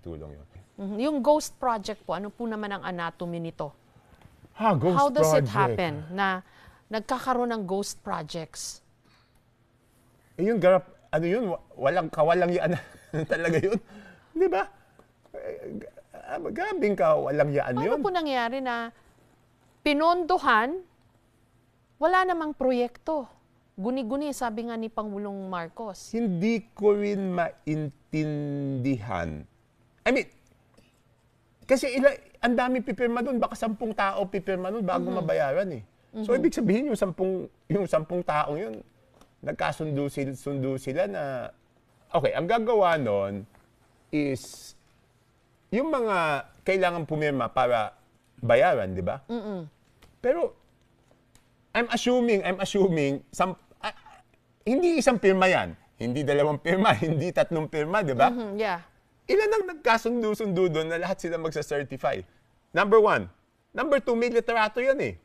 tulong yun. Yung ghost project po, ano po naman ang anatomy nito? Ghost How does it project. happen na nagkakaroon ng ghost projects? Yun, ano yun, kawalang yan talaga yun. Di ba? Grabing kawalang yan yun. Paano po nangyari na pinondohan, wala namang proyekto? Guni-guni, sabi nga ni Pangulong Marcos. Hindi ko rin maintindihan. I mean, kasi ang dami pipirma doon, baka 10 tao pipirma doon bago mabayaran eh. So ibig sabihin yung 10 taong yun, nagkasundo sila na, okay, ang gagawa nun is, yung mga kailangan pumirma para bayaran, di ba? Pero, I'm assuming, hindi isang pirma yan. Hindi 2 pirma, hindi 3 pirma, di ba? Yeah. Ilan ang nagkasundo-sundo doon na lahat sila magsa-certify? Number 1. Number 2, may literato yan eh.